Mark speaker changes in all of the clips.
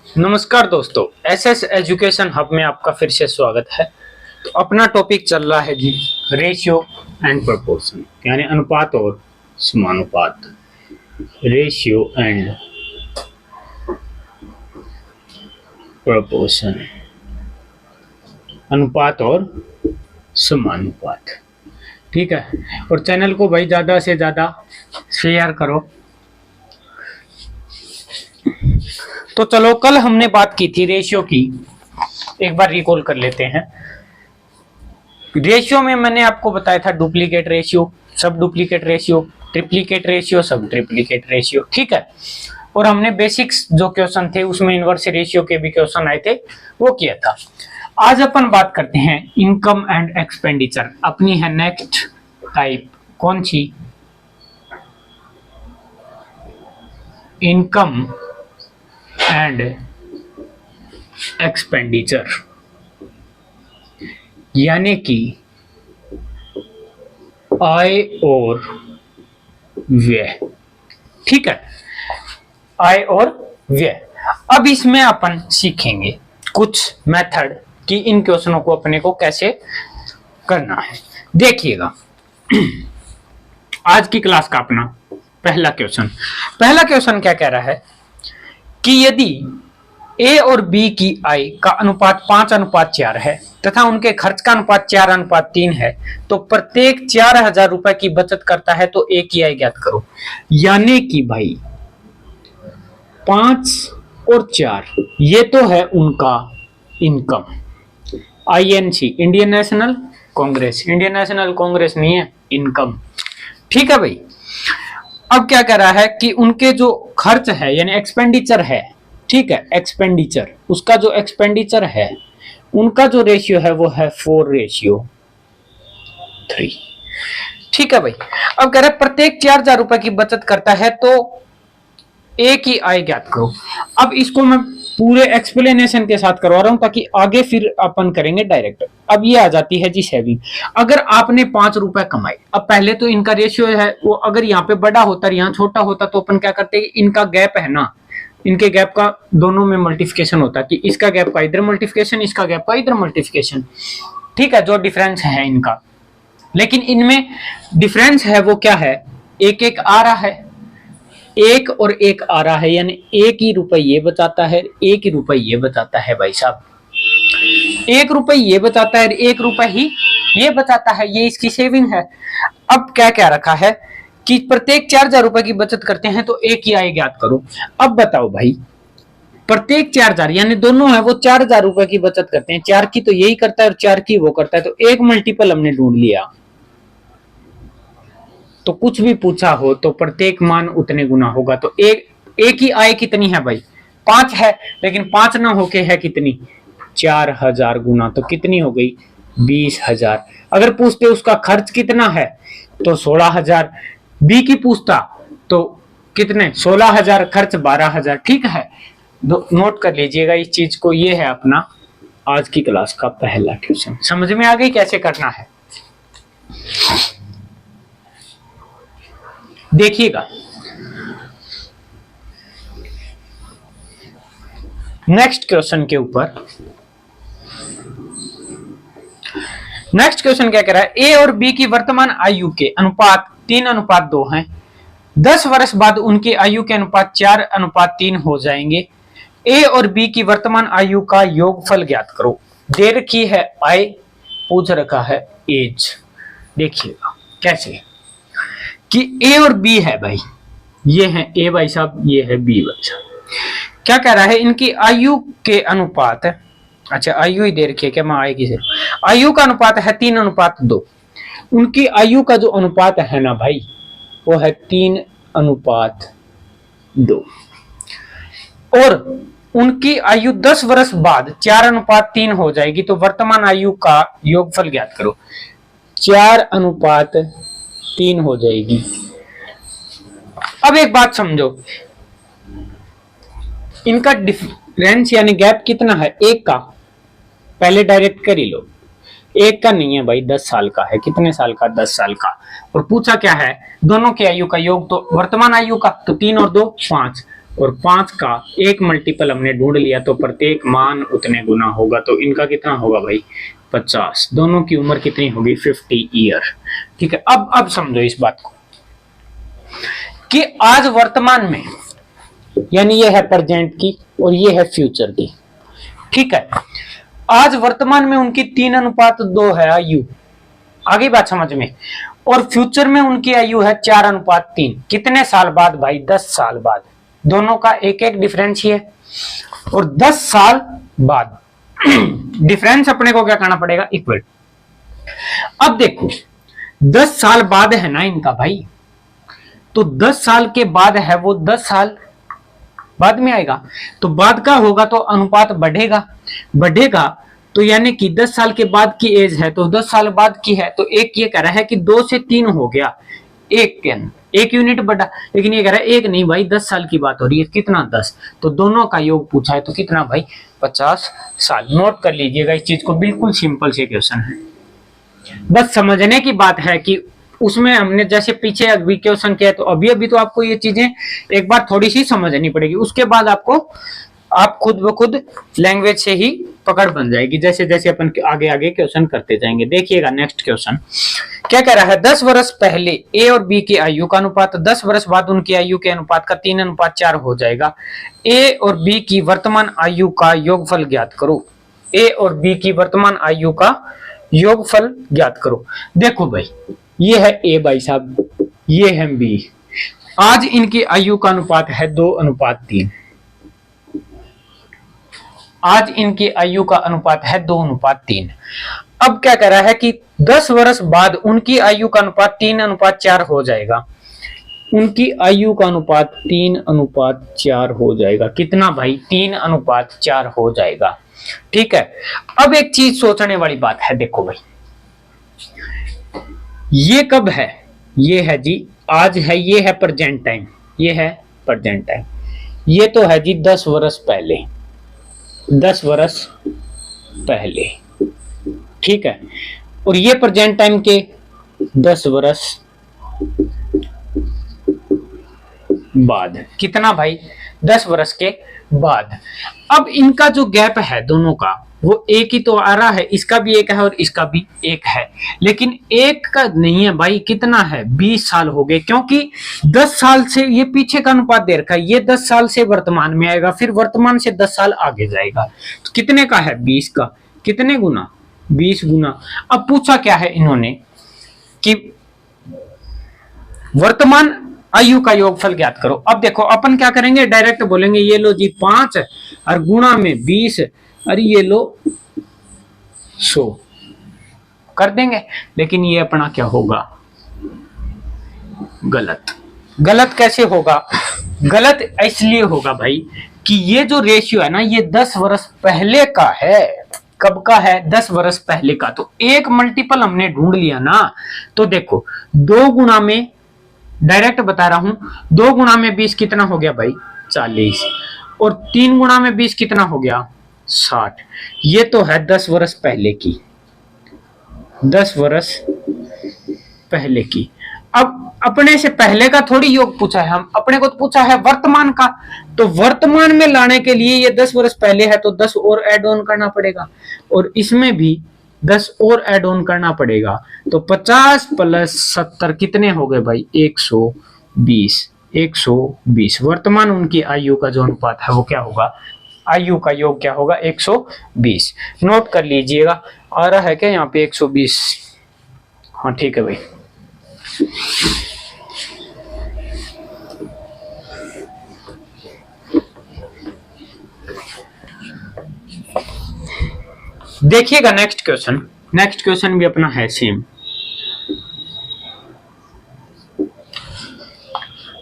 Speaker 1: नमस्कार दोस्तों, SS education hub में आपका फिर से स्वागत है। तो अपना टॉपिक चल रहा है जी रेशियो एंड प्रोपोर्शन, यानी अनुपात और समानुपात। रेशियो एंड प्रोपोर्शन, अनुपात और समानुपात। ठीक है, और चैनल को भाई ज़्यादा से ज़्यादा शेयर करो। तो चलो, कल हमने बात की थी रेशियो की, एक बार रिकॉल कर लेते हैं। रेशियो में मैंने आपको बताया था डुप्लीकेट रेशियो, सब डुप्लीकेट रेशियो, ट्रिप्लीकेट रेशियो, सब ट्रिप्लीकेट रेशियो। ठीक है, और हमने बेसिक्स जो क्वेश्चन थे उसमें इनवर्स रेशियो के भी क्वेश्चन आए थे, वो किया था। आज अपन बात करते हैं इनकम एंड एक्सपेंडिचर। अपनी है नेक्स्ट टाइप, कौन सी? इनकम एंड एक्सपेंडिचर, यानी कि आय और व्यय। ठीक है, आय और व्यय। अब इसमें अपन सीखेंगे कुछ मेथड कि इन क्वेश्चनों को अपने को कैसे करना है। देखिएगा, आज की क्लास का अपना पहला क्वेश्चन क्या कह रहा है कि यदि ए और बी की आय का अनुपात 5:4 है तथा उनके खर्च का अनुपात 4:3 है, तो प्रत्येक 4,000 रुपए की बचत करता है, तो ए की आय ज्ञात करो। यानी कि भाई 5 और 4 ये तो है उनका income. INC, Indian national Congress नहीं है, इनकम। ठीक है भाई। अब क्या कह रहा है कि उनके जो खर्च है यानी एक्सपेंडिचर है, ठीक है, एक्सपेंडिचर, उसका जो एक्सपेंडिचर है उनका जो रेशियो है वो है 4:3। ठीक है भाई। अब कह रहा है प्रत्येक 4,000 रुपए की बचत करता है, तो ए की आय ज्ञात करो। अब इसको मैं पूरे एक्सप्लेनेशन के साथ करवा रहा हूं ताकि आगे फिर अपन करेंगे डायरेक्ट। अब ये आ जाती है जी सेविंग। अगर आपने 5 रुपए कमाए, अब पहले तो इनका रेशियो है वो अगर यहाँ पे बड़ा होता और यहाँ छोटा होता तो अपन क्या करते हैं, इनका गैप है ना, इनके गैप का दोनों में मल्टीप्लिकेशन होता कि इसका गैप का इधर मल्टीप्लिकेशन, इसका गैप का इधर मल्टीप्लिकेशन। ठीक है, जो डिफरेंस है इनका। लेकिन इनमें डिफरेंस है वो क्या है, एक एक आ रहा है, एक और एक आ रहा है, यानी एक ही रुपए ये बचाता है, एक ही रुपए ये बचाता है। भाई साहब, 1 रुपए ये बचाता है, 1 रुपए ही ये बचाता है, ये इसकी सेविंग है। अब क्या रखा है कि प्रत्येक 4,000 रुपए की बचत करते हैं तो एक ही आय ज्ञात करो। अब बताओ भाई, प्रत्येक 4,000 यानी दोनों है वो 4,000 रुपए की बचत करते हैं, 4 की तो यही करता है और 4 की वो करता है, तो एक मल्टीपल हमने ढूंढ लिया। तो कुछ भी पूछा हो तो प्रत्येक मान उतने गुना होगा। तो एक ही आय कितनी है भाई, 5 है, लेकिन 5 ना होके है कितनी, 4,000 गुना, तो कितनी हो गई, 20,000। अगर पूछते उसका खर्च कितना है तो 16,000। बी की पूछता तो कितने, 16,000 खर्च 12,000। ठीक है, नोट कर लीजिएगा इस चीज को। ये है अपना आज की क्लास का पहला क्वेश्चन। समझ में आ गई कैसे करना है? देखिएगा, नेक्स्ट क्वेश्चन के ऊपर। नेक्स्ट क्वेश्चन क्या कह रहा है, ए और बी की वर्तमान आयु के अनुपात 3:2 हैं। 10 वर्ष बाद उनकी आयु के अनुपात 4:3 हो जाएंगे। ए और बी की वर्तमान आयु का योगफल ज्ञात करो। दे रखी है आय, पूछ रखा है एज। देखिएगा कैसे कि ए और बी है भाई, ये है ए भाई साहब, ये है बी भाई साहब। क्या कह रहा है, इनकी आयु के अनुपात, अच्छा आयु ही दे रखी है क्या, मैं आएगी से, आयु का अनुपात है 3:2। उनकी आयु का जो अनुपात है ना भाई वो है 3:2, और उनकी आयु 10 वर्ष बाद 4:3 हो जाएगी। तो वर्तमान आयु का योगफल ज्ञात करो। 4:3 हो जाएगी। अब एक बात समझो, इनका डिफरेंस यानी गैप कितना है, 1 का। पहले डायरेक्ट कर ही लो, 1 का नहीं है भाई, 10 साल का है। कितने साल का, 10 साल का। और पूछा क्या है, दोनों की आयु का योग, तो वर्तमान आयु का, तो 3 और 2 5, और 5 का एक मल्टीपल हमने ढूंढ लिया, तो प्रत्येक मान उतने गुना होगा। तो इनका कितना होगा भाई 50। दोनों की उम्र कितनी होगी 50 ईयर। ठीक है, अब समझो इस बात को कि आज वर्तमान में, यानी ये है प्रेजेंट की और ये है फ्यूचर की। ठीक है, आज वर्तमान में उनकी 3:2 है आयु, आगे बात समझ में, और फ्यूचर में उनकी आयु है 4:3। कितने साल बाद भाई 10 साल बाद। दोनों का एक एक डिफरेंस ही है, और 10 साल बाद डिफरेंस अपने को क्या करना पड़ेगा इक्वल। अब देखो 10 साल बाद है ना इनका भाई, तो 10 साल के बाद है वो 10 साल बाद में आएगा, तो बाद का होगा तो अनुपात बढ़ेगा। तो यानी कि 10 साल के बाद की एज है तो 10 साल बाद की है, तो एक ये कह रहा है कि 2 से 3 हो गया, एक के अंदर 1 यूनिट बढ़ा, लेकिन ये कह रहा है एक नहीं भाई 10 साल की बात हो रही है, कितना 10, तो दोनों का योग पूछा है, तो कितना भाई 50 साल। नोट कर लीजिएगा इस चीज को, बिल्कुल सिंपल से क्वेश्चन है। बस समझने की बात है कि उसमें हमने जैसे पीछे अभी क्वेश्चन किया, तो अभी तो आपको ये चीजें एक बार थोड़ी सी समझनी पड़ेगी, उसके बाद आप खुद ब खुद लैंग्वेज से ही पकड़ बन जाएगी, जैसे जैसे अपन आगे क्वेश्चन करते जाएंगे। देखिएगा नेक्स्ट क्वेश्चन क्या कह रहा है, 10 वर्ष पहले ए और बी की आयु का अनुपात 10 वर्ष बाद उनकी आयु के अनुपात का 3:4 हो जाएगा। ए और बी की वर्तमान आयु का योगफल ज्ञात करो। ए और बी की वर्तमान आयु का योगफल ज्ञात करो। देखो भाई, ये है ए भाई साहब, ये है बी। आज इनकी आयु का अनुपात है 2:3। आज इनकी आयु का अनुपात है 2:3। अब क्या कह रहा है कि 10 वर्ष बाद उनकी आयु का अनुपात 3:4 हो जाएगा। उनकी आयु का अनुपात 3:4 हो जाएगा। कितना भाई 3:4 हो जाएगा। ठीक है, अब एक चीज सोचने वाली बात है, देखो भाई ये कब है, ये है जी आज है, ये है प्रेजेंट टाइम, ये है प्रेजेंट टाइम, ये तो है जी 10 वर्ष पहले, 10 वर्ष पहले। ठीक है, और ये प्रेजेंट टाइम के 10 वर्ष बाद। कितना भाई 10 वर्ष के बाद। अब इनका जो गैप है दोनों का वो एक ही तो आ रहा है, इसका भी एक है और इसका भी एक है, लेकिन एक का नहीं है भाई, कितना है 20 साल हो गए, क्योंकि 10 साल से ये पीछे का अनुपात दे रखा है, ये 10 साल से वर्तमान में आएगा, फिर वर्तमान से 10 साल आगे जाएगा, तो कितने का है 20 का, कितने गुना 20 गुना। अब पूछा क्या है इन्होंने कि वर्तमान आयु का योगफल ज्ञात करो। अब देखो अपन क्या करेंगे, डायरेक्ट बोलेंगे ये लो जी 5 और गुणा में 20, अरे ये लो 100 कर देंगे, लेकिन ये अपना क्या होगा गलत। गलत कैसे होगा, गलत इसलिए होगा भाई कि ये जो रेशियो है ना ये 10 वर्ष पहले का है। कब का है 10 वर्ष पहले का, तो एक मल्टीपल हमने ढूंढ लिया ना, तो देखो 2 गुणा में, डायरेक्ट बता रहा हूं, 2 गुणा में 20 कितना हो गया भाई 40, और 3 गुणा में 20 कितना हो गया 60। ये तो है 10 वर्ष पहले की, 10 वर्ष पहले की। अब अपने से पहले का थोड़ी योग पूछा है, हम अपने को तो पूछा है वर्तमान का, तो वर्तमान में लाने के लिए ये 10 वर्ष पहले है तो 10 और ऐड ऑन करना पड़ेगा, और इसमें भी 10 और ऐड ऑन करना पड़ेगा, तो 50 + 70 कितने हो गए भाई 120। 120 वर्तमान उनकी आयु का जो अनुपात है वो क्या होगा, आयु का योग क्या होगा 120। नोट कर लीजिएगा, आ रहा है क्या यहाँ पे 120। हाँ ठीक है भाई। देखिएगा नेक्स्ट क्वेश्चन भी अपना है सेम।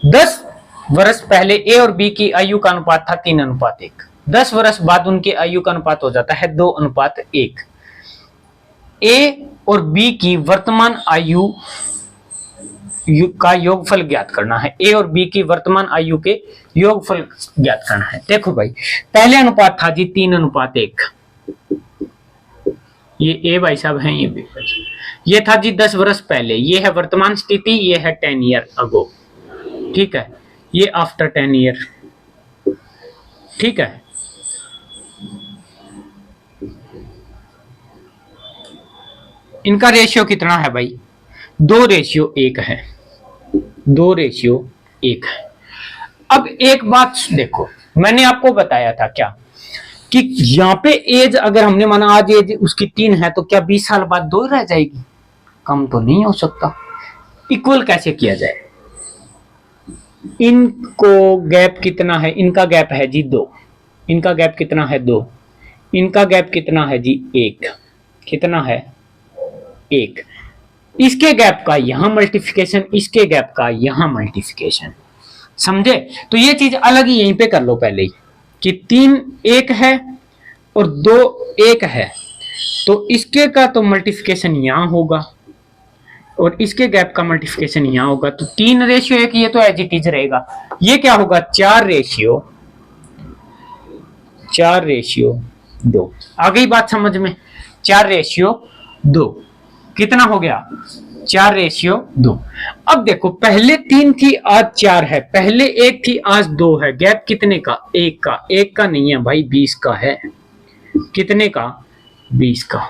Speaker 1: 10 वर्ष पहले ए और बी की आयु का अनुपात था 3:1। 10 वर्ष बाद उनकी आयु का अनुपात हो जाता है 2:1। ए और बी की वर्तमान आयु का योगफल ज्ञात करना है। ए और बी की वर्तमान आयु के योगफल ज्ञात करना है। देखो भाई पहले अनुपात था जी 3:1, ये ए भाई साहब हैं, ये बी, ये था जी 10 वर्ष पहले, ये है वर्तमान स्थिति, ये है 10 ईयर अगो। ठीक है, ये आफ्टर 10 ईयर, ठीक है। इनका रेशियो कितना है भाई, 2:1 है, 2:1 है। अब एक बात देखो, मैंने आपको बताया था क्या कि यहाँ पे एज अगर हमने माना आज एज उसकी 3 है तो क्या 20 साल बाद 2 रह जाएगी? कम तो नहीं हो सकता। इक्वल कैसे किया जाए? इनको गैप कितना है? इनका गैप है जी 2, इनका गैप कितना है 2, इनका गैप कितना है जी 1, कितना है 1। इसके गैप का यहां मल्टीप्लिकेशन, इसके गैप का यहां मल्टीप्लिकेशन, समझे? तो ये चीज अलग ही यहीं पे कर लो पहले ही कि 3 1 है और 2 1 है, तो इसके का तो मल्टीप्लिकेशन यहां होगा और इसके गैप का मल्टीप्लिकेशन यहां होगा, तो 3:1 ये तो एज इट इज रहेगा। ये क्या होगा 4:2। आ गई बात समझ में? 4:2 कितना हो गया 4:2। अब देखो पहले 3 थी आज 4 है, पहले 1 थी आज 2 है, गैप कितने का 1 का, 1 का नहीं है भाई 20 का है, कितने का 20 का।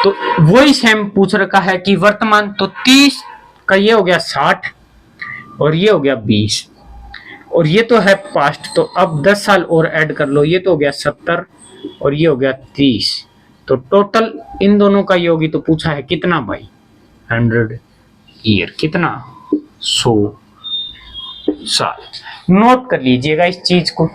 Speaker 1: तो वही सेम पूछ रखा है कि वर्तमान, तो 30 का ये हो गया 60 और ये हो गया 20 और ये तो है पास्ट, तो अब 10 साल और ऐड कर लो, ये तो हो गया 70 और ये हो गया 30, तो टोटल इन दोनों का योगी तो पूछा है कितना भाई 100 ईयर, कितना 100 साल। नोट कर लीजिएगा इस चीज को।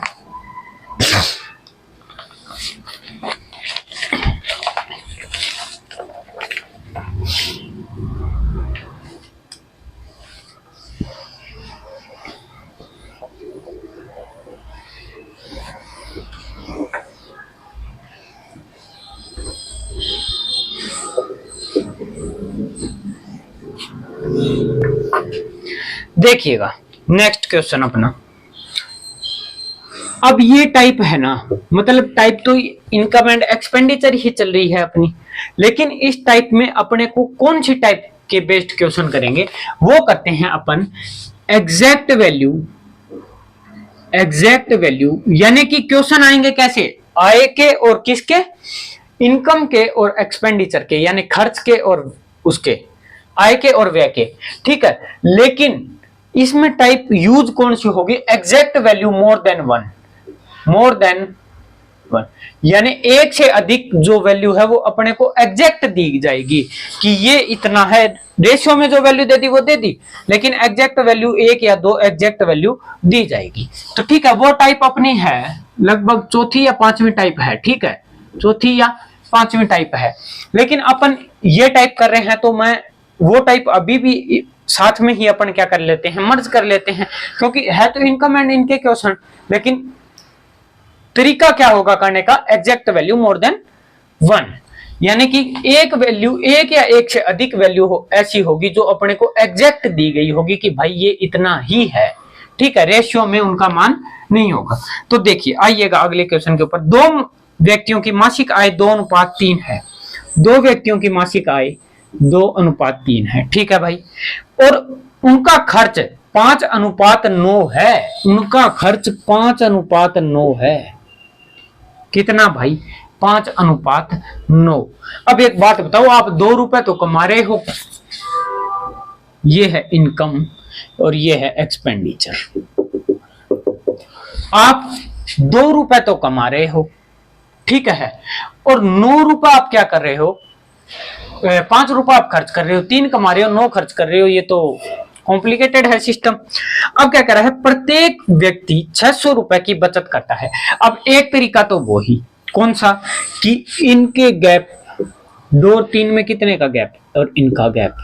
Speaker 1: देखिएगा नेक्स्ट क्वेश्चन अपना। अब ये टाइप है ना, मतलब टाइप तो इनकम एंड एक्सपेंडिचर ही चल रही है अपनी, लेकिन इस टाइप में अपने को कौन सी टाइप के बेस्ड क्वेश्चन करेंगे, वो करते हैं अपन एग्जैक्ट वैल्यू। एग्जैक्ट वैल्यू यानी कि क्वेश्चन आएंगे कैसे, आय के और किसके, इनकम के और एक्सपेंडिचर के, यानी खर्च के और उसके, आय के और व्यय के, ठीक है। लेकिन इसमें टाइप यूज कौन सी होगी, exact value more than one, यानी एक से अधिक जो वैल्यू है वो अपने को एग्जैक्ट दी जाएगी कि ये इतना है, रेशियो में जो वैल्यू दे दी वो दे दी, लेकिन एग्जैक्ट वैल्यू 1 या 2 एग्जैक्ट वैल्यू दी जाएगी। तो ठीक है, वो टाइप अपनी है लगभग चौथी या पांचवी टाइप है, ठीक है, चौथी या पांचवी टाइप है। लेकिन अपन ये टाइप कर रहे हैं तो मैं वो टाइप अभी भी साथ में ही अपन क्या कर लेते हैं, मर्ज कर लेते हैं, क्योंकि है तो इनकम एंड इनके क्वेश्चन, लेकिन तरीका क्या होगा करने का, एग्जैक्ट वैल्यू मोर देन 1, यानी कि एक वैल्यू, एक या एक से अधिक वैल्यू हो ऐसी होगी जो अपने को एग्जैक्ट दी गई होगी कि भाई ये इतना ही है, ठीक है, रेशियो में उनका मान नहीं होगा। तो देखिए आइएगा अगले क्वेश्चन के ऊपर। 2 व्यक्तियों की मासिक आय 2:3 है, 2 व्यक्तियों की मासिक आय 2:3 है, ठीक है भाई, और उनका खर्च 5:9 है, उनका खर्च 5:9 है, कितना भाई 5:9। अब एक बात बताओ, आप 2 रुपए तो कमा रहे हो, ये है इनकम और ये है एक्सपेंडिचर, आप 2 रुपए तो कमा रहे हो, ठीक है, और 9 रुपए आप क्या कर रहे हो, 5 रुपए आप खर्च कर रहे हो, 3 कमा रहे हो 9 खर्च कर रहे हो, ये तो कॉम्प्लिकेटेड है सिस्टम। अब क्या कर रहा है, प्रत्येक व्यक्ति 600 रुपए की बचत करता है। अब एक तरीका तो वो ही कौन सा कि इनके गैप 2 और 3 में कितने का गैप और इनका गैप,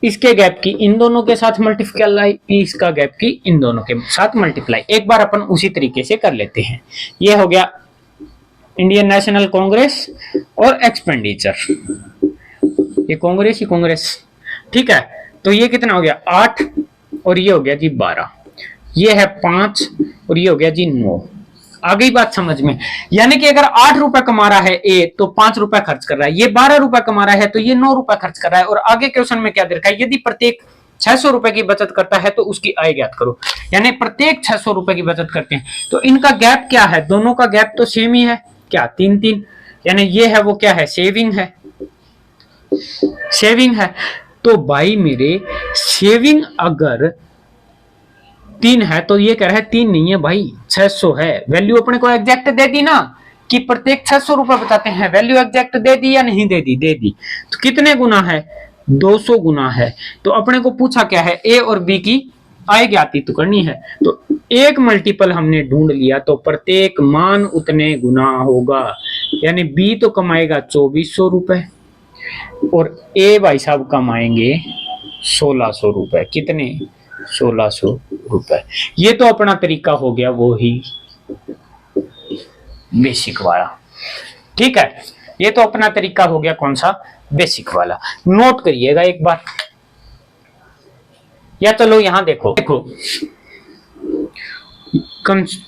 Speaker 1: इसके गैप की इन दोनों के साथ मल्टीप्लाई, इसका गैप की इन दोनों के साथ मल्टीप्लाई। एक बार अपन उसी तरीके से कर लेते हैं। ये हो गया इंडियन नेशनल कांग्रेस और एक्सपेंडिचर, ये कांग्रेस ही कांग्रेस, ठीक है। तो ये कितना हो गया 8 और ये हो गया जी 12, ये है 5 और ये हो गया जी 9। आ गई बात समझ में, यानी कि अगर 8 रुपए कमा रहा है ए तो 5 रुपए खर्च कर रहा है, ये 12 रुपए कमा रहा है तो ये 9 रुपए खर्च कर रहा है। और आगे क्वेश्चन में क्या दे रखा है, यदि प्रत्येक 600 रुपए की बचत करता है तो उसकी आय ज्ञात करो। यानी प्रत्येक 600 रुपए की बचत करते हैं तो इनका गैप क्या है, दोनों का गैप तो सेम ही है, क्या 3-3, यानी ये है वो क्या है, सेविंग है, सेविंग है। तो भाई मेरे सेविंग अगर 3 है तो ये कह रहा है 3 नहीं है भाई 600 है। वैल्यू अपने को एग्जैक्ट दे दी ना कि प्रत्येक 600 रुपए बताते हैं, वैल्यू एग्जैक्ट दे दी या नहीं दे दी, दे दी। तो कितने गुना है, 200 गुना है। तो अपने को पूछा क्या है, ए और बी की आय ज्ञात तो करनी है। तो एक मल्टीपल हमने ढूंढ लिया तो प्रत्येक मान उतने गुना होगा, यानी बी तो कमाएगा 2400 रुपए और ए भाई साहब कमाएंगे 1600 रुपए। कितने, 1600 रुपए। ये तो अपना तरीका हो गया वो ही बेसिक वाला, ठीक है। ये तो अपना तरीका हो गया कौन सा, बेसिक वाला। नोट करिएगा एक बार, या चलो यहां देखो, देखो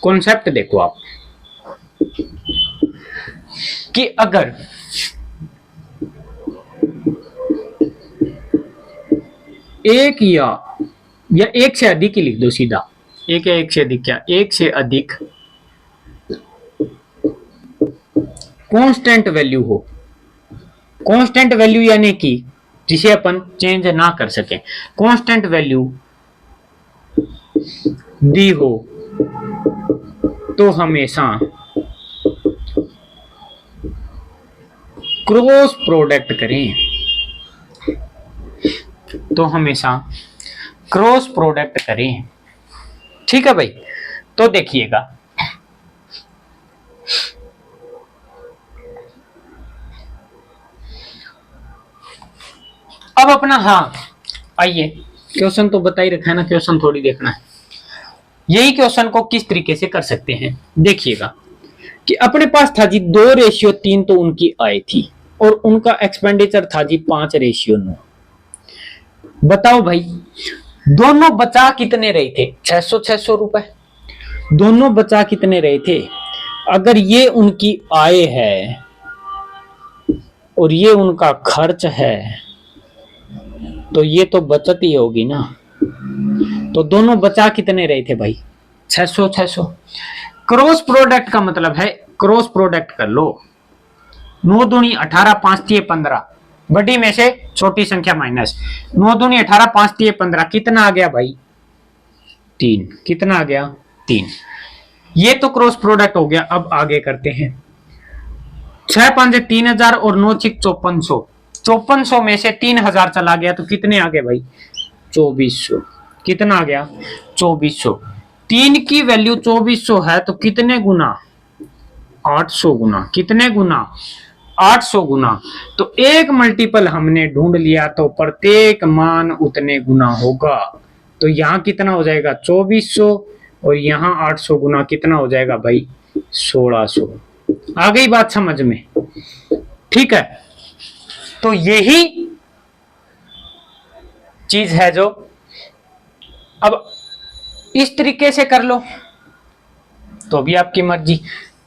Speaker 1: कॉन्सेप्ट देखो आप कि अगर एक या एक से अधिक ही लिख दो सीधा, एक या एक से अधिक, क्या एक से अधिक कांस्टेंट वैल्यू हो, कांस्टेंट वैल्यू यानी कि जिसे अपन चेंज ना कर सके, कांस्टेंट वैल्यू दी हो तो हमेशा क्रॉस प्रोडक्ट करें, तो हमेशा क्रॉस प्रोडक्ट करें, ठीक है भाई। तो देखिएगा अब अपना, हाँ आइए, क्वेश्चन तो बता ही रखा है ना, क्वेश्चन थोड़ी देखना है। यही क्वेश्चन को किस तरीके से कर सकते हैं, देखिएगा कि अपने पास था जी 2:3 तो उनकी आय थी और उनका एक्सपेंडिचर था जी 5:9। बताओ भाई दोनों बचा कितने रहे थे, 600 रुपए। दोनों बचा कितने रहे थे, अगर ये उनकी आय है और ये उनका खर्च है तो ये तो बचत ही होगी ना। तो दोनों बचा कितने रहे थे भाई, 600। क्रॉस प्रोडक्ट का मतलब है, क्रॉस प्रोडक्ट कर लो, 9 दूनी 18, 5 15, बड़ी में से छोटी संख्या माइनस, 9 दूनी 18, 5 15, कितना आ गया भाई 3, कितना आ गया 3। ये तो क्रॉस प्रोडक्ट हो गया। अब आगे करते हैं, 6 5 3000 और 9 6 5400, 5400 में से 3000 चला गया तो कितने आ गए भाई 2400, कितना आ गया 2400। 3 की वैल्यू 2400 है तो कितने गुना, 800 गुना, कितने गुना 800 गुना। तो एक मल्टीपल हमने ढूंढ लिया तो प्रत्येक मान उतने गुना होगा। तो यहाँ कितना हो जाएगा 2400 और यहाँ 800 गुना कितना हो जाएगा भाई 1600। आ गई बात समझ में, ठीक है। तो यही चीज है जो अब इस तरीके से कर लो तो भी आपकी मर्जी।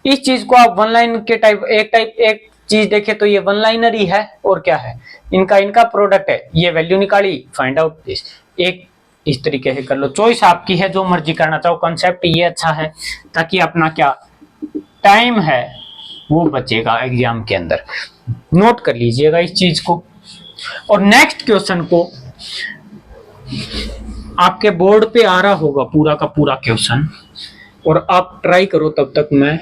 Speaker 1: इस चीज को आप वन लाइन के एक चीज देखे तो ये वन लाइनर ही है और क्या है, इनका प्रोडक्ट है, ये वैल्यू निकाली, फाइंड आउट दिस। एक इस तरीके से कर लो, चॉइस आपकी है, जो मर्जी करना चाहो। कंसेप्ट ये अच्छा है ताकि अपना क्या टाइम है वो बचेगा एग्जाम के अंदर। नोट कर लीजिएगा इस चीज को। और नेक्स्ट क्वेश्चन को आपके बोर्ड पे आ रहा होगा पूरा का पूरा क्वेश्चन, और आप ट्राई करो, तब तक मैं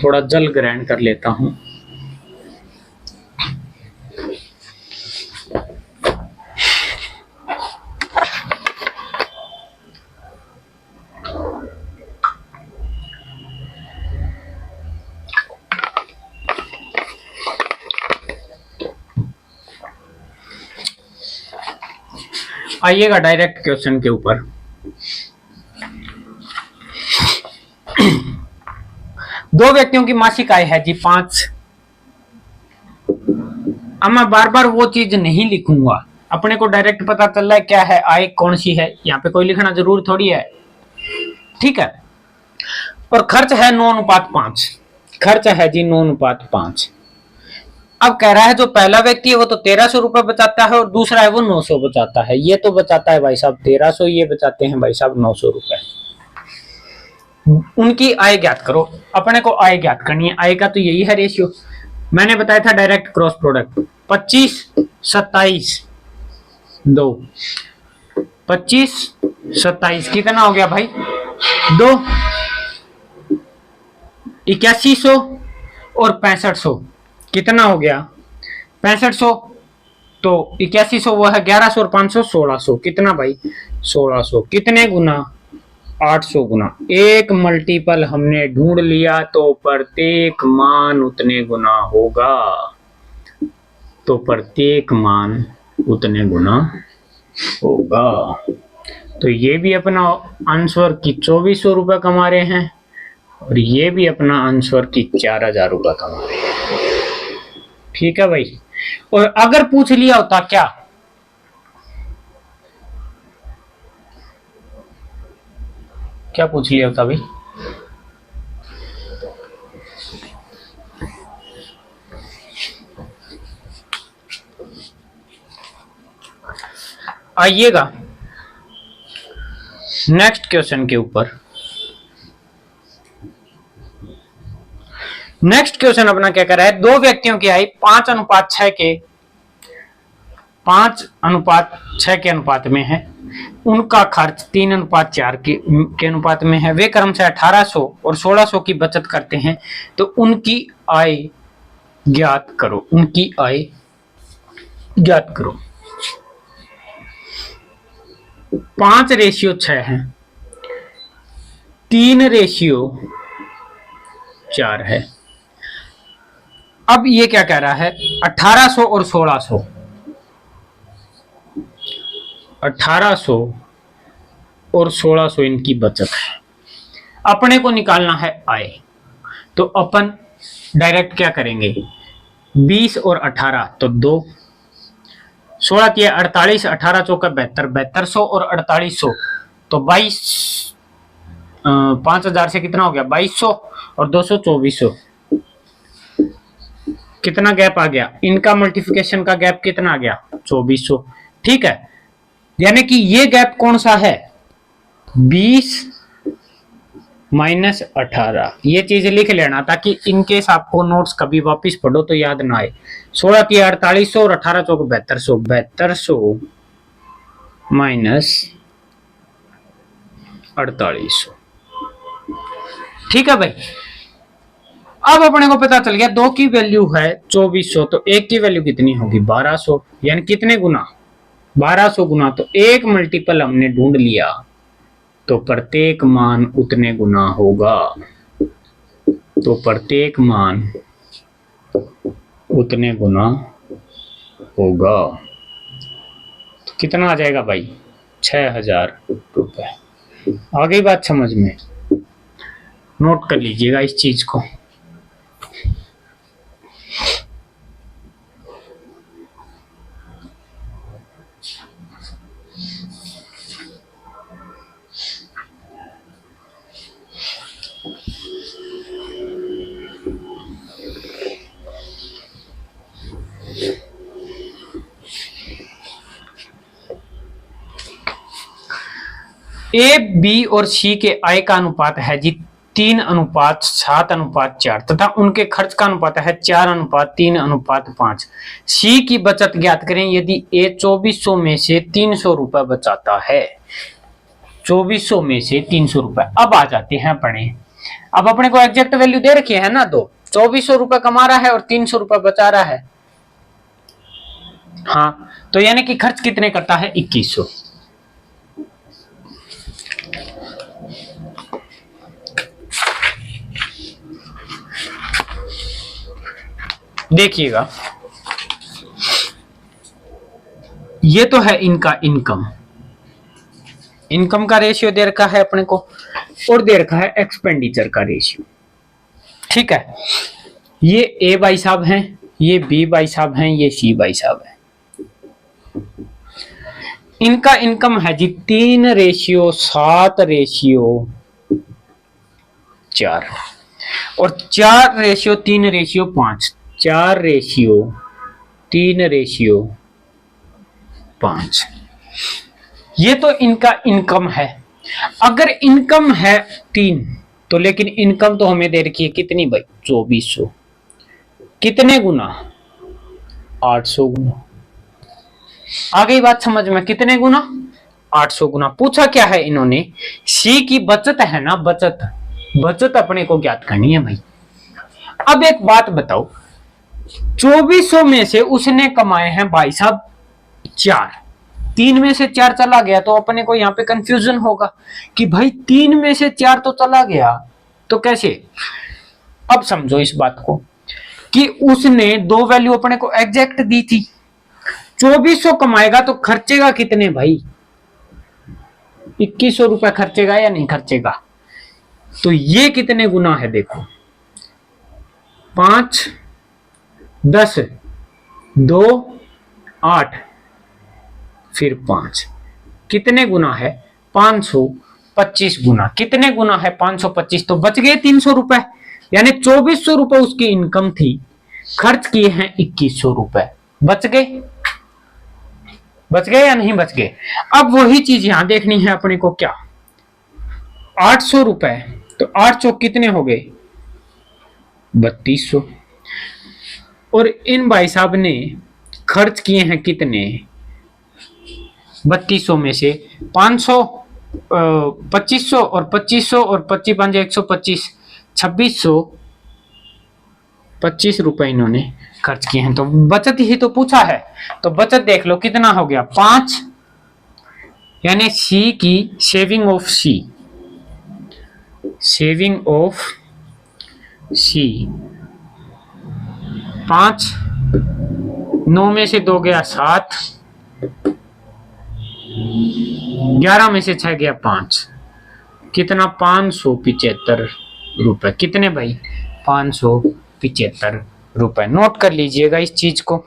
Speaker 1: थोड़ा जल ग्रहण कर लेता हूं। आइएगा डायरेक्ट क्वेश्चन के ऊपर। दो व्यक्तियों की मासिक आय है जी 5। अब मैं बार बार वो चीज नहीं लिखूंगा, अपने को डायरेक्ट पता चल रहा है क्या है आय कौन सी है, यहाँ पे कोई लिखना जरूर थोड़ी है, ठीक है। और खर्च है 9:5, खर्च है जी 9:5। अब कह रहा है जो पहला व्यक्ति है वो तो 1300 रुपए बचाता है और दूसरा है वो 900 बचाता है। ये तो बचाता है भाई साहब 1300, ये बचाते हैं भाई साहब 900 रुपए। उनकी आय ज्ञात करो। अपने को आय ज्ञात करनी है, आय का तो यही है रेशियो, मैंने बताया था डायरेक्ट क्रॉस प्रोडक्ट। 25 27 2, 25 27 कितना हो गया भाई 2, 8100 और 6500 कितना हो गया 6500, तो 8100 वो है 1100 और 500 1600 कितना भाई 1600, कितने गुना 800 गुना। एक मल्टीपल हमने ढूंढ लिया तो प्रत्येक मान उतने गुना होगा, तो प्रत्येक मान उतने गुना होगा। तो ये भी अपना आंसर की 2400 रुपए कमा रहे हैं और ये भी अपना आंसर की 4000 रुपए कमा रहे हैं। ठीक है भाई। और अगर पूछ लिया होता क्या पूछ लिया होता भाई, आइएगा नेक्स्ट क्वेश्चन के ऊपर। नेक्स्ट क्वेश्चन अपना क्या कर रहा है, दो व्यक्तियों की आय 5:6 के अनुपात में है, उनका खर्च 3:4 के अनुपात में है, वे क्रमशः 1800 और 1600 की बचत करते हैं, तो उनकी आय ज्ञात करो। उनकी आय ज्ञात करो। 5:6 है, 3:4 है। अब ये क्या कह रहा है 1800 और 1600, 1800 और 1600 इनकी बचत है, अपने को निकालना है आय। तो अपन डायरेक्ट क्या करेंगे 20 और 18 तो 2, 16 के 48, 18 चौका 72, 7200 और 4800 तो 22, 5000 से कितना हो गया 2200 और 200 2400, कितना गैप आ गया, इनका मल्टीप्लिकेशन का गैप कितना आ गया 2400। ठीक है, यानी कि ये गैप कौन सा है 20 माइनस 18, ये चीज लिख लेना ताकि इनकेस आपको नोट्स कभी वापस पढ़ो तो याद ना आए। 16 की 4800 और 18 चौक 7200, 7200 माइनस 4800। ठीक है भाई। अब अपने को पता चल गया 2 की वैल्यू है 2400, तो 1 की वैल्यू कितनी होगी 1200, यानी कितने गुना 1200 गुना। तो एक मल्टीपल हमने ढूंढ लिया तो प्रत्येक मान उतने गुना होगा, तो प्रत्येक मान उतने गुना होगा। तो कितना आ जाएगा भाई 6000 रुपए। आ गई बात समझ में, नोट कर लीजिएगा इस चीज को। ए बी और सी के आय का अनुपात है जी 3:7:4 तथा उनके खर्च का अनुपात है 4:3:5। सी की बचत ज्ञात करें यदि ए 2400 में से 300 रुपए बचाता है। 2400 में से 300 रुपए। अब आ जाते हैं अपने, अब अपने को एग्जैक्ट वैल्यू दे रखी है ना, 2400 रुपए कमा रहा है और 300 रुपए बचा रहा है। हाँ, तो यानी कि खर्च कितने करता है 2100। देखिएगा ये तो है इनका इनकम, इनकम का रेशियो दे रखा है अपने को और दे रखा है एक्सपेंडिचर का रेशियो। ठीक है, ये ए भाई साहब हैं, ये बी भाई साहब हैं, ये सी भाई साहब हैं। इनका इनकम है जी 3:7:4 और 4:3:5। 4:3:5। ये तो इनका इनकम है। अगर इनकम है 3 तो लेकिन इनकम तो हमें दे रखी है कितनी भाई, 2400। कितने गुना, 800 गुना। आ गई बात समझ में, कितने गुना, 800 गुना। पूछा क्या है इन्होंने, सी की बचत है ना, बचत अपने को ज्ञात करनी है भाई। अब एक बात बताओ, 2400 में से उसने कमाए हैं भाई साहब 4, 3 में से 4 चला गया तो अपने को यहाँ पे कंफ्यूजन होगा कि भाई 3 में से 4 तो चला गया, तो कैसे। अब समझो इस बात को कि उसने 2 वैल्यू अपने को एग्जैक्ट दी थी। 2400 कमाएगा तो खर्चेगा कितने भाई, 2100 रुपए खर्चेगा या नहीं खर्चेगा। तो ये कितने गुना है देखो, 5, 10, 2, 8, फिर 5, कितने गुना है, 525 गुना। कितने गुना है, 525। तो बच गए 300 रुपए, यानी 2400 रुपए उसकी इनकम थी, खर्च किए हैं 2100 रुपए। बच गए या नहीं बच गए। अब वही चीज यहां देखनी है अपने को, क्या 800 रुपए, तो 800 कितने हो गए, 3200। और इन भाई साहब ने खर्च किए हैं कितने, 3200 में से 500, 2500 और 2500 और 25 5 125, 2625 रुपए इन्होंने खर्च किए हैं। तो बचत ही तो पूछा है, तो बचत देख लो कितना हो गया, 5, यानी सी की सेविंग ऑफ सी 5, 9 में से 2 गया 7, 11 में से 6 गया 5, कितना, 575 रुपए। कितने भाई, 575 रुपए। नोट कर लीजिएगा इस चीज को।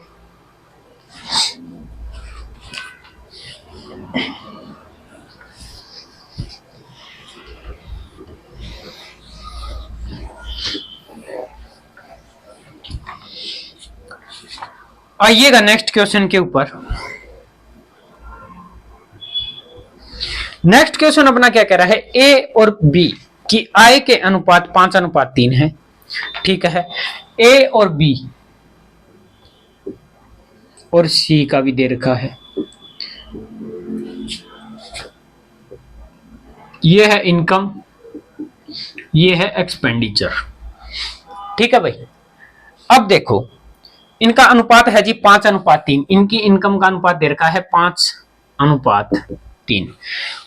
Speaker 1: आइएगा नेक्स्ट क्वेश्चन के ऊपर। नेक्स्ट क्वेश्चन अपना क्या कह रहा है, ए और बी की आय के अनुपात 5:3 है। ठीक है, ए और बी और सी का भी दे रखा है। ये है इनकम, ये है एक्सपेंडिचर। ठीक है भाई। अब देखो इनका अनुपात है जी 5:3, इनकी इनकम का अनुपात दे रखा है 5:3,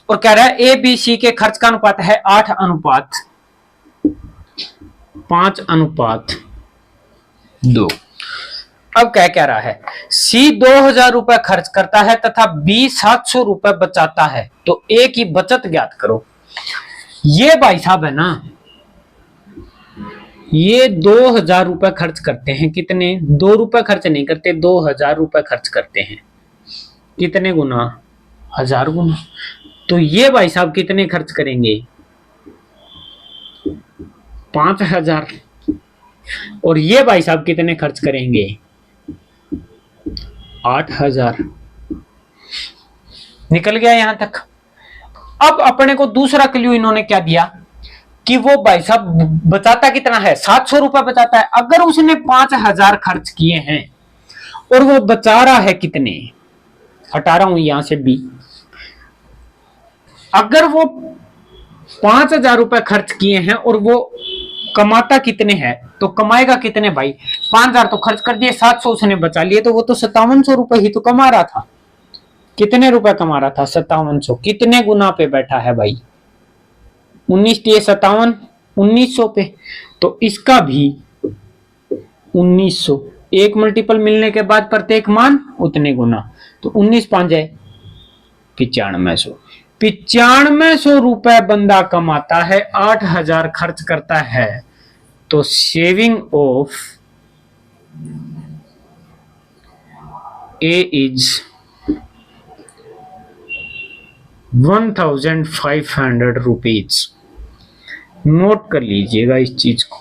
Speaker 1: और कह रहा है ए बी सी के खर्च का अनुपात है 8:5:2। अब क्या कह रहा है, सी 2000 रुपए खर्च करता है तथा बी 700 रुपए बचाता है, तो ए की बचत ज्ञात करो। ये भाई साहब है ना, ये 2000 रुपए खर्च करते हैं, कितने, 2 रुपए खर्च नहीं करते, 2000 रुपए खर्च करते हैं। कितने गुना, 1000 गुना। तो ये भाई साहब कितने खर्च करेंगे, 5000। और ये भाई साहब कितने खर्च करेंगे, 8000। निकल गया यहां तक। अब अपने को दूसरा क्लू इन्होंने क्या दिया कि वो भाई साहब बचाता कितना है, 700 रुपए बचाता है। अगर उसने 5000 खर्च किए हैं और वो बचा रहा है कितने, हटा रहा हूं यहां से बी, अगर वो 5000 रुपए खर्च किए हैं और वो कमाता कितने हैं, तो कमाएगा कितने भाई, 5000 तो खर्च कर दिए, 700 उसने बचा लिए, तो वो तो 5700 रुपए ही तो कमा रहा था। कितने रुपए कमा रहा था, 5700। कितने गुना पे बैठा है भाई, 19 के 57, 1900 पे। तो इसका भी 1900, एक मल्टीपल मिलने के बाद प्रत्येक मान उतने गुना, तो 19 5 है 9500। 9500 रुपए बंदा कमाता है, 8000 खर्च करता है, तो saving of A is 1500 rupees. Note कर लीजिएगा इस चीज को।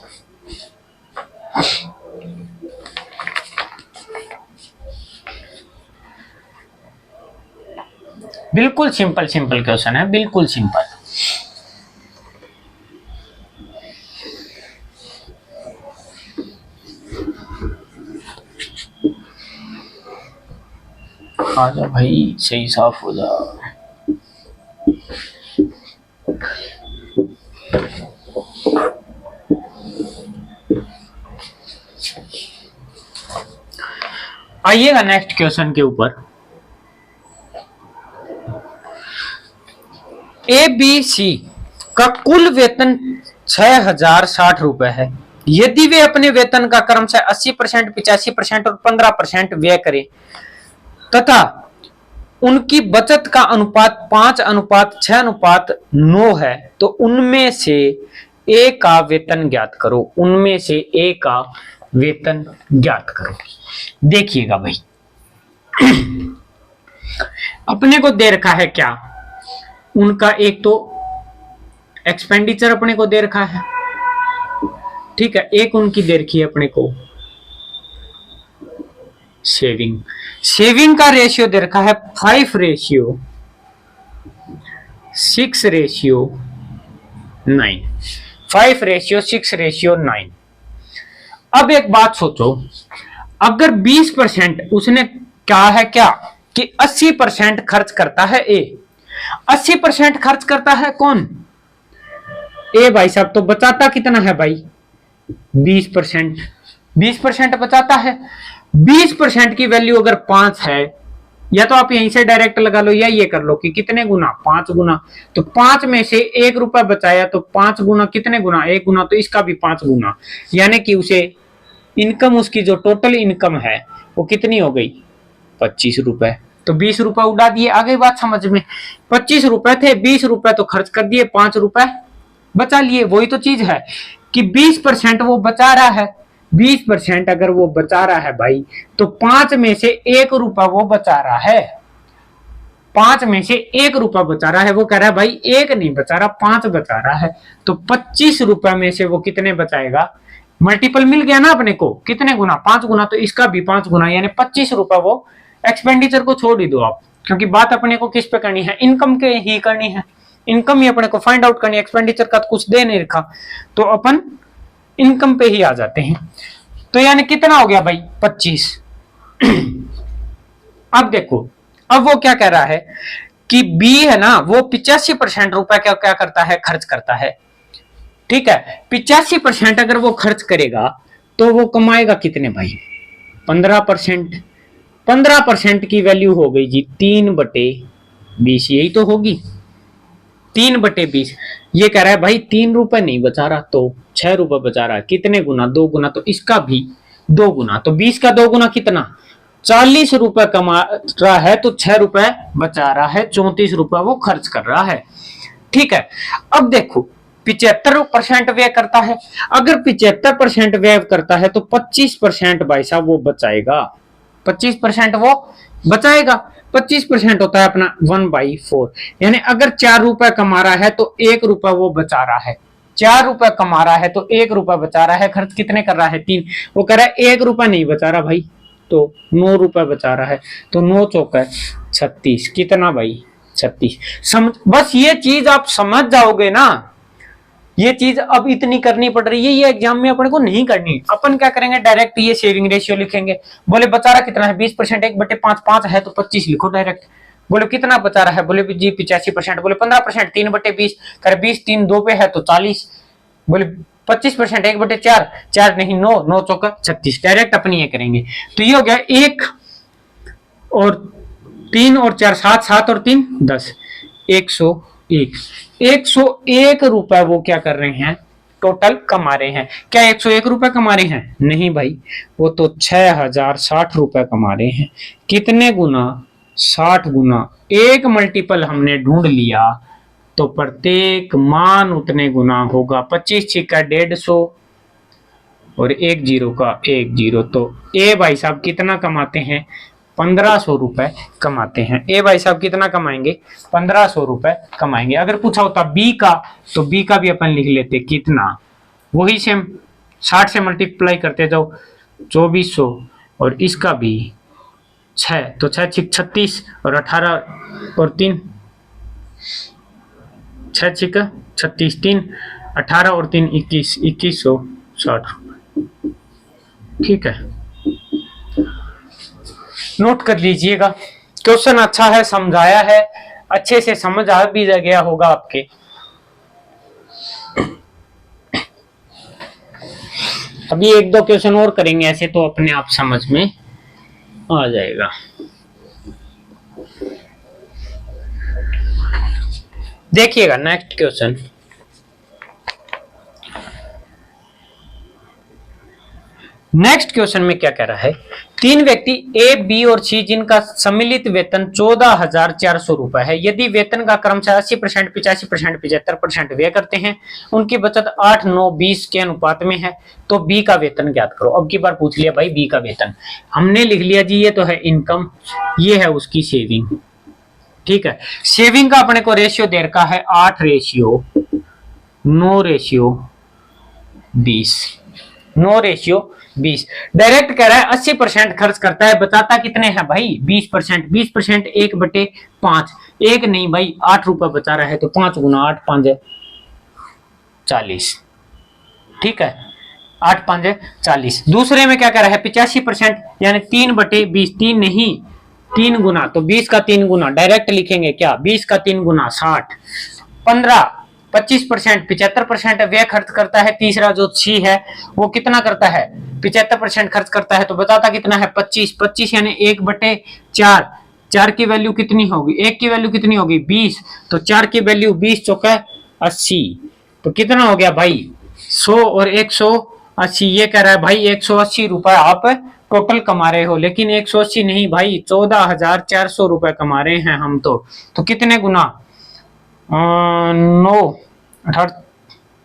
Speaker 1: बिल्कुल सिंपल सिंपल क्वेश्चन है, बिल्कुल सिंपल। आजा भाई, सही साफ हो जा। आइएगा नेक्स्ट क्वेश्चन के ऊपर। ए बी सी का कुल वेतन 6060 रुपए है। यदि वे अपने वेतन का क्रमशः 80%, 85% और 15% व्यय करें तथा उनकी बचत का अनुपात 5:6:9 है, तो उनमें से ए का वेतन ज्ञात करो। उनमें से ए का वेतन ज्ञात करो। देखिएगा भाई, अपने को दे रखा है क्या, उनका एक तो एक्सपेंडिचर अपने को दे रखा है, ठीक है। एक उनकी दे रखी है अपने को सेविंग। सेविंग का रेशियो दे रखा है 5:6:9। 5:6:9। अब एक बात सोचो, अगर 20% उसने कहा है क्या कि 80% खर्च करता है ए, 80% खर्च करता है कौन, ए भाई साहब। तो बचाता कितना है भाई, 20%। 20% बचाता है। 20% की वैल्यू अगर 5 है, या तो आप यहीं से डायरेक्ट लगा लो या ये कर लो कि कितने गुना, 5 गुना। तो 5 में से 1 रुपया बचाया तो 5 गुना कितने गुना, 1 गुना, तो इसका भी 5 गुना। यानी कि उसे इनकम, उसकी जो टोटल इनकम है वो कितनी हो गई, 25 रुपए। तो 20 रुपए उड़ा दिए। आ गई बात समझ में। 25 रुपए थे, 20 रुपए तो खर्च कर दिए, 5 रुपए बचा लिए। वही तो चीज है कि 20% वो बचा रहा है। 20% अगर वो बचा रहा है भाई, तो 5 में से 1 रुपया वो बचा रहा है। 5 में से 1 रुपया बचा रहा है। वो कह रहा है भाई 1 नहीं बचा रहा, 5 बचा रहा है। तो 25 रुपए में से वो कितने बचाएगा, मल्टीपल मिल गया ना अपने को, कितने गुना, 5 गुना। तो इसका भी 5 गुना, यानी 25 रुपए वो एक्सपेंडिचर को छोड़ ही दो आप, क्योंकि बात अपने को किस पे करनी है, इनकम के ही करनी है। इनकम ही अपने को फाइंड आउट करनी है। एक्सपेंडिचर का तो कुछ दे नहीं रखा, तो अपन इनकम पे ही आ जाते हैं। तो यानी कितना हो गया भाई, 25। अब देखो, अब वो क्या कह रहा है कि बी है ना, वो 85% रुपए क्या करता है, खर्च करता है, ठीक है। 85% अगर वो खर्च करेगा तो वो कमाएगा कितने भाई, 15%। 15% की वैल्यू हो गई जी 3/20। यही तो होगी 3/20। ये कह रहा है भाई 3 रुपए नहीं बचा रहा, तो 6 रुपए बचा रहा है। कितने गुना, 2 गुना। तो इसका भी 2 गुना। तो 20 का 2 गुना कितना, 40 रुपए कमा रहा है, तो 6 रुपए बचा रहा है, 34 रुपए वो खर्च कर रहा है, ठीक है। अब देखो 75% व्यय करता है। अगर 75% व्यय करता है तो 25% भाई साहब वो बचाएगा। 25% वो बचाएगा। 25% होता है अपना 1/4। यानी अगर 4 रुपए कमा रहा है तो 1 रुपया वो बचा रहा है। 4 रुपए कमा रहा है तो 1 रुपया बचा रहा है। खर्च कितने कर रहा है, 3। वो कह रहा है 1 रुपया नहीं बचा रहा भाई, तो 9 रुपए बचा रहा है। तो 9 चौका 36। कितना भाई, 36। समझ, बस ये चीज आप समझ जाओगे ना। ये चीज अब इतनी करनी पड़ रही है, ये एग्जाम में अपने को नहीं करनी। अपन क्या करेंगे, डायरेक्ट ये सेविंग रेशियो लिखेंगे। बोले बचा रहा कितना है, 20%, 1/5, 5 है तो 25 लिखो डायरेक्ट। बोले कितना बचा रहा है, बोले जी 85%। बोले 15%, 3/20। करे 20, 3 2 पे है तो 40। बोले 25%, 1/4, 4 नहीं 9, 9 चौका 36। डायरेक्ट अपनी ये करेंगे। तो ये हो गया 1 और 3 और 4, 7, 7 और 3 10, 101। 101 रुपए वो क्या कर रहे हैं, टोटल कमा रहे हैं। क्या 101 रुपए कमा रहे हैं, नहीं भाई, वो तो 6060 रुपए कमा रहे हैं। कितने गुना, 60 गुना। एक मल्टीपल हमने ढूंढ लिया तो प्रत्येक मान उतने गुना होगा। 25 छिक्का 150 और 1 0 का 1 0। तो ए भाई साहब कितना कमाते हैं, 1500 रुपए कमाते हैं। ए भाई साहब कितना कमाएंगे, 1500 रुपए कमाएंगे। अगर पूछा होता बी का, तो बी का भी अपन लिख लेते कितना, वही सेम 60 से मल्टीप्लाई करते जाओ 2400, और इसका भी 6, तो 6 6 36 और 18 और 3 6 6 36 3 18 और 3 21 2160 रुपये। ठीक है, नोट कर लीजिएगा। क्वेश्चन अच्छा है, समझाया है, अच्छे से समझ आ भी गया होगा आपके। अभी एक दो क्वेश्चन और करेंगे ऐसे, तो अपने आप समझ में आ जाएगा। देखिएगा नेक्स्ट क्वेश्चन। नेक्स्ट क्वेश्चन में क्या कह रहा है, 3 व्यक्ति ए, बी और सी जिनका सम्मिलित वेतन 14,400 रुपए है, यदि वेतन का क्रमशः 80%, 85%, 75% व्यय करते हैं, उनकी बचत 8, 9, 20 के अनुपात में है, तो बी का वेतन ज्ञात करो। अब की बार पूछ लिया भाई बी का वेतन, हमने लिख लिया जी ये तो है इनकम, ये है उसकी सेविंग। ठीक है, सेविंग का अपने को रेशियो दे रखा है 8:9:20, 9:20। डायरेक्ट कह रहा है 80% खर्च करता है, बताता कितने हैं भाई 20%, 20% 1/5, एक नहीं भाई 8 रुपए बचा रहा है, तो 5 गुना 8 5 40। ठीक है, 8 5 40। दूसरे में क्या कह रहा है 85%, यानी 3/20, 3 नहीं 3 गुना, तो 20 का 3 गुना डायरेक्ट लिखेंगे क्या, 20 का 3 गुना 60। 25% 75% व्यय खर्च करता है। तीसरा जो सी है वो कितना करता है 75% खर्च करता है, तो बताता कितना है 25 यानी 1/4। 4 की वैल्यू कितनी होगी, 1 की वैल्यू कितनी होगी 20, तो 4 की वैल्यू 20 चौका 80, तो कितना हो गया भाई 100 और 180। ये कह रहा है भाई 180 रुपए आप टोटल कमा रहे हो, लेकिन 180 नहीं भाई 14,400 रुपए कमा रहे हैं हम। तो कितने गुना 9 8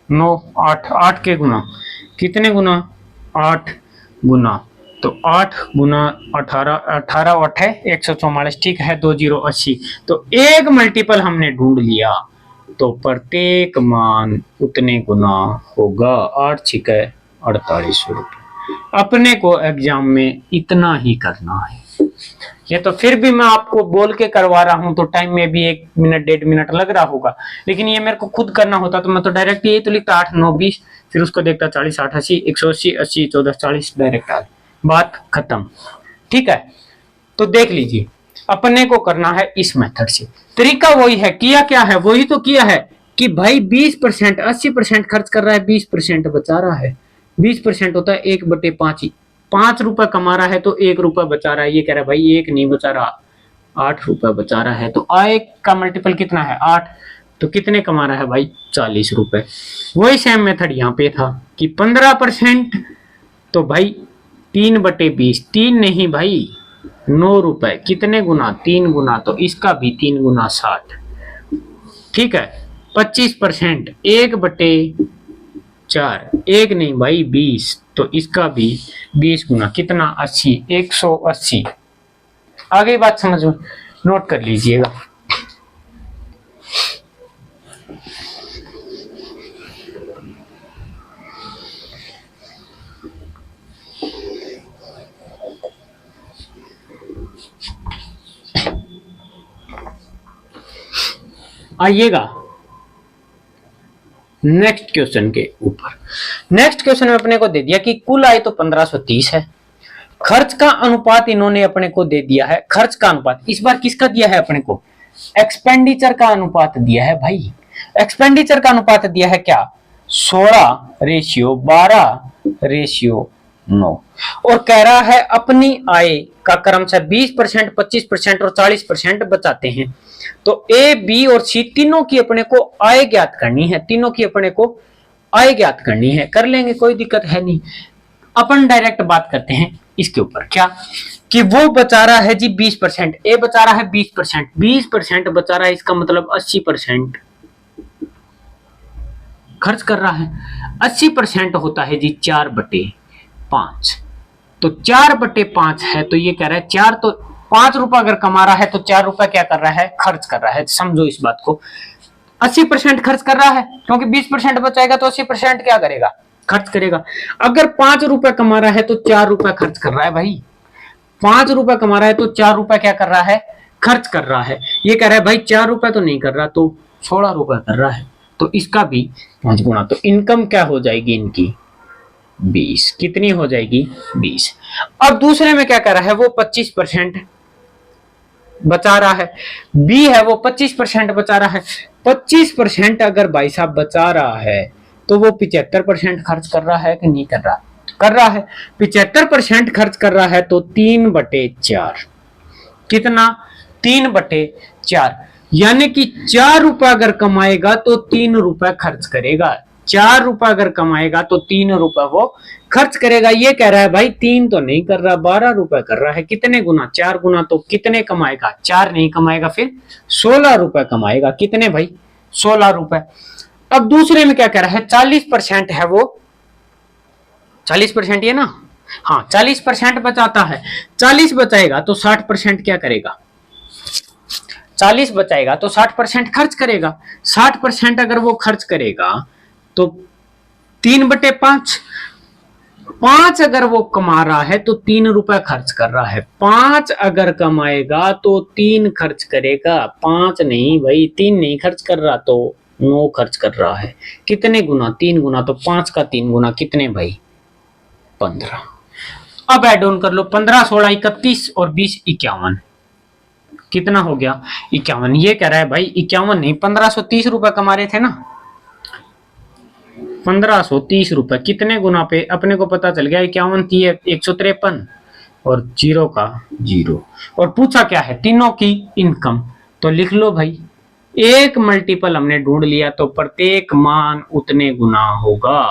Speaker 1: 9 8 8 के गुना कितने गुना 8 गुना, तो 8 गुना 18 18 8 है 144। ठीक है, 2080। तो एक मल्टीपल हमने ढूंढ लिया, तो प्रत्येक मान उतने गुना होगा 8 6 48 रुपए। अपने को एग्जाम में इतना ही करना है। ये तो फिर भी मैं आपको बोल के करवा रहा हूं, तो टाइम में भी 1 मिनट 1.5 मिनट लग रहा होगा, लेकिन ये मेरे को खुद करना होता तो मैं तो डायरेक्ट ये तो लिखता 8 9 20, फिर उसको देखता 40 8 80 180 80 14 40, डायरेक्ट आ बात खत्म। ठीक है, तो देख लीजिए अपने को करना है इस मेथड से। तरीका वही है, किया क्या है वही तो किया है कि भाई 20% 80% खर्च कर रहा है, 20% बचा रहा है। 20% होता है 1/5, 5 रुपए कमा रहा है तो 1 रुपए बचा रहा है। ये कह रहा है भाई 1 नहीं बचा रहा 8 रुपए बचा रहा है, तो आय का मल्टीपल कितना है 8, तो कितने कमा रहा है भाई 40 रुपए। वही सेम मेथड यहाँ पे था कि 15%, तो भाई 3/20, 3 नहीं भाई 9 रुपए, कितने गुना 3 गुना, तो इसका भी 3 गुना 60। ठीक है, 25% 1/4, 1 नहीं भाई 20, तो इसका भी 20 गुना कितना 80, 180। आगे बात समझ में नोट कर लीजिएगा। आइएगा नेक्स्ट क्वेश्चन के ऊपर। नेक्स्ट क्वेश्चन में अपने को दे दिया कि कुल आय तो 1530 है, खर्च का अनुपात इन्होंने अपने को दे दिया है। खर्च का अनुपात इस बार किसका दिया है अपने को, एक्सपेंडिचर का अनुपात दिया है भाई। एक्सपेंडिचर का अनुपात दिया है क्या 16:12:9, और कह रहा है अपनी आय का क्रमशः 20%, 25% और 40% बचाते हैं। तो ए, बी और सी तीनों की अपने को आय ज्ञात करनी है, तीनों की अपने को आय ज्ञात करनी है। कर लेंगे, कोई दिक्कत है नहीं। अपन डायरेक्ट बात करते हैं इसके ऊपर, क्या कि वो बचा रहा है जी 20%, ए बचा रहा है 20%, 20% बचा रहा है, इसका मतलब 80% खर्च कर रहा है। 80% होता है जी 4/5, तो 4/5 है, तो ये कह रहा है 4, तो 5 रुपए अगर कमा रहा है तो 4 रुपए क्या कर रहा है खर्च कर रहा है। समझो इस बात को, 80% खर्च कर रहा है क्योंकि 20% बचाएगा तो 80% क्या करेगा खर्च करेगा। अगर 5 रुपए कमा रहा है तो 4 रुपए खर्च कर रहा है भाई। ₹5 कमा रहा है तो ₹4 क्या कर रहा है, खर्च कर रहा है। ये कह रहा है भाई ₹4 तो नहीं कर रहा, तो ₹16 कर रहा है, तो इसका भी 5 गुना। तो इनकम क्या हो जाएगी इनकी 20। कितनी हो जाएगी 20। अब दूसरे में क्या कर रहा है, वो 25% बचा रहा है। बी है वो 25% बचा रहा है। 25% अगर भाई साहब बचा रहा है तो वो 75% खर्च कर रहा है कि नहीं कर रहा, कर रहा है। 75% खर्च कर रहा है तो 3/4 कितना, 3/4, यानी कि ₹4 अगर कमाएगा तो ₹3 खर्च करेगा। ₹4 अगर कमाएगा तो ₹3 वो खर्च करेगा। ये कह रहा है भाई 3 तो नहीं कर रहा, ₹12 कर रहा है। कितने गुना, 4 गुना, तो कितने कमाएगा, 4 नहीं कमाएगा, फिर ₹16 कमाएगा। कितने भाई, ₹16। अब दूसरे में क्या कह रहा है, 40% है वो, 40% ये ना, हाँ 40% बचाता है। 40 बचाएगा तो 60% क्या करेगा, 40 बचाएगा तो 60% खर्च करेगा। 60% अगर वो खर्च करेगा तो 3/5, 5 अगर वो कमा रहा है तो ₹3 खर्च कर रहा है। 5 अगर कमाएगा तो 3 खर्च करेगा। 5 नहीं भाई, 3 नहीं खर्च कर रहा तो 9 खर्च कर रहा है। कितने गुना, 3 गुना, तो 5 का 3 गुना कितने भाई, 15। अब ऐड ऑन कर लो, 15, 16, 31 और 20, 51। कितना हो गया, 51। ये कह रहा है भाई 51 नहीं, ₹1530 कमा रहे थे ना, ₹1530। कितने गुना पे अपने को पता चल गया, 51 थी 153 और 0 का 0। और पूछा क्या है, तीनों की इनकम। तो लिख लो भाई, एक मल्टीपल हमने ढूंढ लिया तो प्रत्येक मान उतने गुना होगा।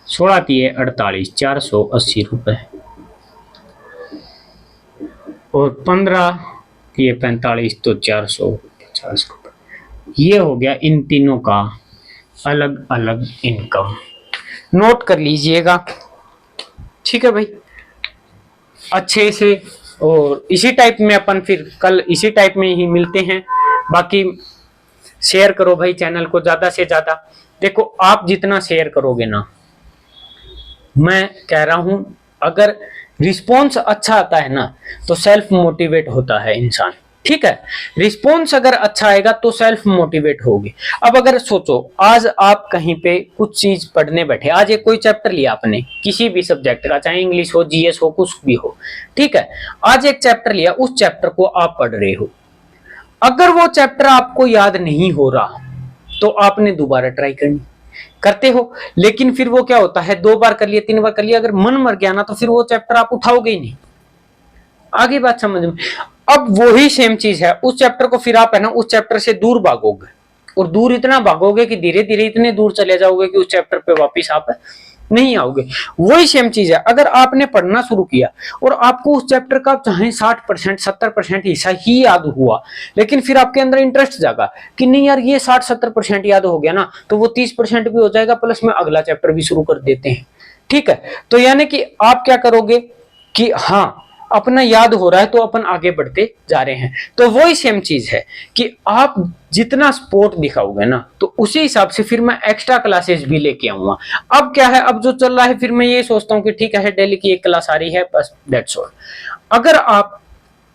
Speaker 1: 16 थी 48, ₹480 और 15 थी 45 तो 450। ये हो गया इन तीनों का अलग अलग इनकम। नोट कर लीजिएगा, ठीक है भाई, अच्छे से। और इसी टाइप में अपन फिर कल इसी टाइप में ही मिलते हैं। बाकी शेयर करो भाई चैनल को ज्यादा से ज्यादा। देखो आप जितना शेयर करोगे ना, मैं कह रहा हूं, अगर रिस्पॉन्स अच्छा आता है ना तो सेल्फ मोटिवेट होता है इंसान, ठीक है। रिस्पॉन्स अगर अच्छा आएगा तो सेल्फ मोटिवेट होगी। अब अगर सोचो, आज आप कहीं पे कुछ चीज पढ़ने बैठे, आज एक कोई चैप्टर लिया आपने किसी भी सब्जेक्ट का, चाहे इंग्लिश हो, जीएस हो, कुछ भी हो, ठीक है। आज एक चैप्टर लिया, उस चैप्टर को आप पढ़ रहे हो। अगर वो चैप्टर आपको याद नहीं हो रहा तो आपने दोबारा ट्राई करनी, करते हो। लेकिन फिर वो क्या होता है, 2 बार कर लिया, 3 बार कर लिया, अगर मन मर गया ना तो फिर वो चैप्टर आप उठाओगे ही नहीं। आगे बात समझ में। अब वही सेम चीज है, उस चैप्टर को फिर आप है ना उस चैप्टर से दूर भागोगे, और दूर इतना भागोगे कि धीरे धीरे इतने दूर चले जाओगे कि उस चैप्टर पे वापस आप नहीं आओगे। वही सेम चीज है, अगर आपने पढ़ना शुरू किया और आपको उस चैप्टर का चाहे 60%, 70% हिस्सा ही याद हुआ, लेकिन फिर आपके अंदर इंटरेस्ट जागा कि नहीं यार ये 60-70% याद हो गया ना, तो वो 30% भी हो जाएगा, प्लस में अगला चैप्टर भी शुरू कर देते हैं, ठीक है। तो यानी कि आप क्या करोगे कि हाँ अपना याद हो रहा है तो अपन आगे बढ़ते जा रहे हैं। तो वही सेम चीज है कि आप जितना सपोर्ट दिखाओगे ना तो उसी हिसाब से फिर मैं एक्स्ट्रा क्लासेस भी लेके आऊंगा। अब क्या है, अब जो चल रहा है फिर मैं ये सोचता हूँ कि ठीक है डेली की 1 क्लास आ रही है, बस दैट्स ऑल। अगर आप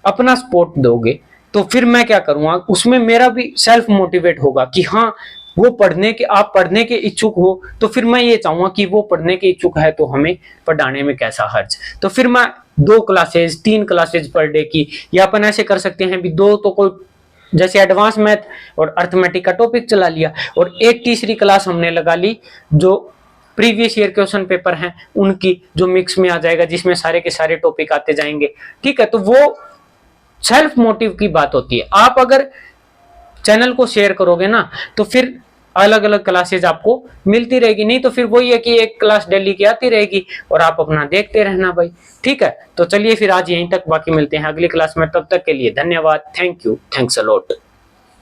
Speaker 1: अपना सपोर्ट दोगे तो फिर मैं क्या करूंगा, उसमें मेरा भी सेल्फ मोटिवेट होगा कि हाँ वो पढ़ने के, आप पढ़ने के इच्छुक हो, तो फिर मैं ये चाहूंगा कि वो पढ़ने के इच्छुक है तो हमें पढ़ाने में कैसा हर्ज। तो फिर मैं 2 क्लासेस 3 क्लासेस पर डे की, या अपन ऐसे कर सकते हैं भी 2 तो कोई जैसे एडवांस मैथ और अर्थमेटिक का टॉपिक चला लिया, और एक तीसरी क्लास हमने लगा ली जो प्रीवियस ईयर क्वेश्चन पेपर हैं उनकी, जो मिक्स में आ जाएगा, जिसमें सारे के सारे टॉपिक आते जाएंगे, ठीक है। तो वो सेल्फ मोटिव की बात होती है। आप अगर चैनल को शेयर करोगे ना तो फिर अलग अलग क्लासेज आपको मिलती रहेगी, नहीं तो फिर वही है कि एक क्लास डेली की आती रहेगी और आप अपना देखते रहना भाई, ठीक है। तो चलिए फिर आज यहीं तक, बाकी मिलते हैं अगली क्लास में, तब तक के लिए धन्यवाद, thank you, thanks a lot.